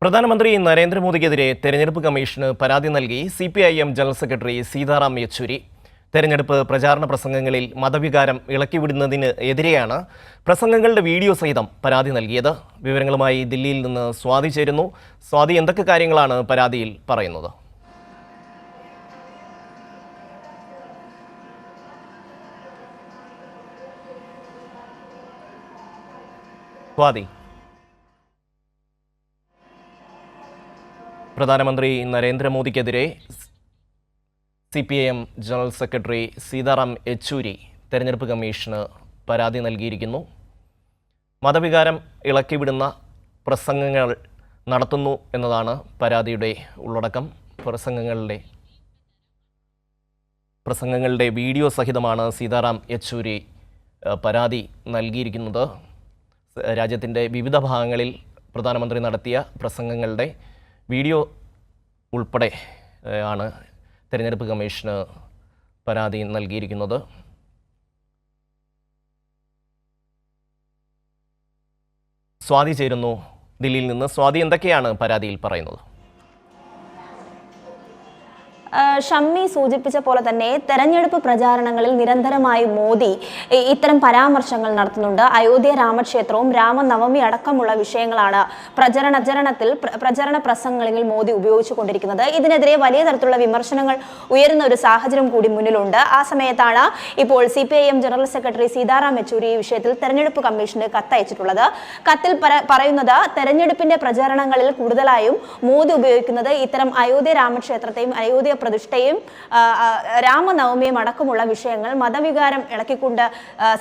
പ്രധാനമന്ത്രി നരേന്ദ്രമോദിക്കെതിരെ തെരഞ്ഞെടുപ്പ് കമ്മീഷന് പരാതി നൽകി CPIM general secretary Sitaram Yechury. തെരഞ്ഞെടുപ്പ് പ്രചാരണ പ്രസംഗങ്ങളിൽ മതവികാരം ഇളക്കിവിടുന്നതിന് എതിരെയാണ് പ്രസംഗങ്ങളുടെ വീഡിയോ സഹിതം പരാതി നൽകിയത്. വിവരങ്ങളുമായി ദില്ലിയിൽ നിന്ന് സ്വാതി ചേരുന്നു. സ്വാതി, എന്തൊക്കെ കാര്യങ്ങളാണ് പരാതിയിൽ പറയുന്നത്? സ്വാതി, പ്രധാനമന്ത്രി നരേന്ദ്രമോദിക്കെതിരെ CPIM general secretary Sitaram Yechury തെരഞ്ഞെടുപ്പ് കമ്മീഷന് പരാതി നൽകിയിരിക്കുന്നു. മതവികാരം ഇളക്കിവിടുന്ന പ്രസംഗങ്ങൾ നടത്തുന്നു എന്നതാണ് പരാതിയുടെ ഉള്ളടക്കം. പ്രസംഗങ്ങളുടെ വീഡിയോ സഹിതമാണ് സീതാറാം യെച്ചൂരി പരാതി നൽകിയിരിക്കുന്നത്. രാജ്യത്തിൻ്റെ വിവിധ ഭാഗങ്ങളിൽ പ്രധാനമന്ത്രി നടത്തിയ പ്രസംഗങ്ങളുടെ വീഡിയോ ഉൾപ്പെടെ ആണ് തെരഞ്ഞെടുപ്പ് കമ്മീഷന് പരാതി നൽകിയിരിക്കുന്നത്. സ്വാതി ചേരുന്നു ദില്ലിയിൽ നിന്ന്. സ്വാതി, എന്തൊക്കെയാണ് പരാതിയിൽ പറയുന്നത്? ഷമ്മി സൂചിപ്പിച്ച പോലെ തന്നെ തെരഞ്ഞെടുപ്പ് പ്രചാരണങ്ങളിൽ നിരന്തരമായി മോദി ഇത്തരം പരാമർശങ്ങൾ നടത്തുന്നുണ്ട്. അയോധ്യ രാമക്ഷേത്രവും രാമനവമി അടക്കമുള്ള വിഷയങ്ങളാണ് പ്രചരണ പ്രസംഗങ്ങളിൽ മോദി ഉപയോഗിച്ചുകൊണ്ടിരിക്കുന്നത്. ഇതിനെതിരെ വലിയ തരത്തിലുള്ള വിമർശനങ്ങൾ ഉയരുന്ന ഒരു സാഹചര്യം കൂടി മുന്നിലുണ്ട്. ആ സമയത്താണ് ഇപ്പോൾ CPIM general secretary Sitaram Yechury ഈ വിഷയത്തിൽ തെരഞ്ഞെടുപ്പ് കമ്മീഷന് കത്തയച്ചിട്ടുള്ളത്. കത്തിൽ പറയുന്നത് തെരഞ്ഞെടുപ്പിന്റെ പ്രചാരണങ്ങളിൽ കൂടുതലായും മോദി ഉപയോഗിക്കുന്നത് ഇത്തരം അയോധ്യ രാമക്ഷേത്രത്തെയും അയോധ്യ പ്രതിഷ്ഠയും രാമനവമിയും അടക്കമുള്ള വിഷയങ്ങൾ മതവികാരം ഇളക്കിക്കൊണ്ട്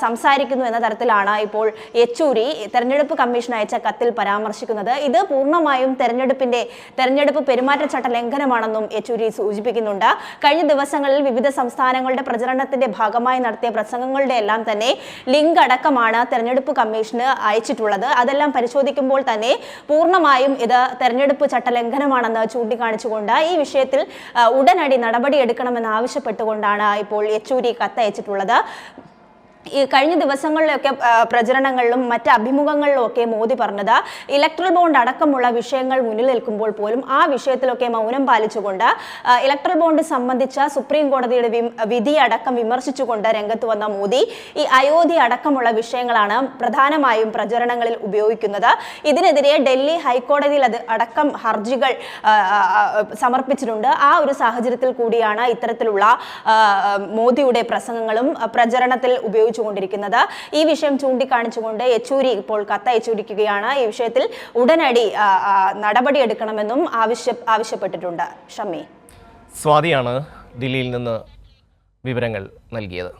സംസാരിക്കുന്നു എന്ന തരത്തിലാണ് ഇപ്പോൾ യെച്ചൂരി തെരഞ്ഞെടുപ്പ് കമ്മീഷൻ അയച്ച കത്തിൽ പരാമർശിക്കുന്നത്. ഇത് പൂർണ്ണമായും തെരഞ്ഞെടുപ്പ് പെരുമാറ്റച്ചട്ട ലംഘനമാണെന്നും യെച്ചൂരി സൂചിപ്പിക്കുന്നുണ്ട്. കഴിഞ്ഞ ദിവസങ്ങളിൽ വിവിധ സംസ്ഥാനങ്ങളുടെ പ്രചരണത്തിന്റെ ഭാഗമായി നടത്തിയ പ്രസംഗങ്ങളുടെ എല്ലാം തന്നെ ലിങ്ക് അടക്കമാണ് തെരഞ്ഞെടുപ്പ് കമ്മീഷന് അയച്ചിട്ടുള്ളത്. അതെല്ലാം പരിശോധിക്കുമ്പോൾ തന്നെ പൂർണ്ണമായും ഇത് തെരഞ്ഞെടുപ്പ് ചട്ട ലംഘനമാണെന്ന് ചൂണ്ടിക്കാണിച്ചുകൊണ്ട് ഈ വിഷയത്തിൽ ഉടനടി നടപടിയെടുക്കണമെന്ന് ആവശ്യപ്പെട്ടുകൊണ്ടാണ് ഇപ്പോൾ യെച്ചൂരി കത്തയച്ചിട്ടുള്ളത്. ഈ കഴിഞ്ഞ ദിവസങ്ങളിലൊക്കെ പ്രചരണങ്ങളിലും മറ്റ് അഭിമുഖങ്ങളിലും ഒക്കെ മോദി പറഞ്ഞത് ഇലക്ട്രൽ ബോണ്ട് അടക്കമുള്ള വിഷയങ്ങൾ മുന്നിൽ നിൽക്കുമ്പോൾ പോലും ആ വിഷയത്തിലൊക്കെ മൗനം പാലിച്ചുകൊണ്ട് ഇലക്ട്രൽ ബോണ്ട് സംബന്ധിച്ച സുപ്രീം കോടതിയുടെ വിധി അടക്കം വിമർശിച്ചുകൊണ്ട് രംഗത്ത് വന്ന മോദി ഈ അയോധ്യ അടക്കമുള്ള വിഷയങ്ങളാണ് പ്രധാനമായും പ്രചരണങ്ങളിൽ ഉപയോഗിക്കുന്നത്. ഇതിനെതിരെ ഡൽഹി ഹൈക്കോടതിയിൽ അടക്കം ഹർജികൾ സമർപ്പിച്ചിട്ടുണ്ട്. ആ ഒരു സാഹചര്യത്തിൽ കൂടിയാണ് ഇത്തരത്തിലുള്ള മോദിയുടെ പ്രസംഗങ്ങളും പ്രചരണത്തിൽ കൊണ്ടിരിക്കുന്നത്. ഈ വിഷയം ചൂണ്ടിക്കാണിച്ചുകൊണ്ട് യെച്ചൂരി ഇപ്പോൾ കത്തയച്ചിരിക്കുകയാണ്. ഈ വിഷയത്തിൽ ഉടനടി നടപടിയെടുക്കണമെന്നും ആവശ്യപ്പെട്ടിട്ടുണ്ട്. ഷമ്മി, സ്വാതിയാണ് ദില്ലിയിൽ നിന്ന് വിവരങ്ങൾ നൽകിയത്.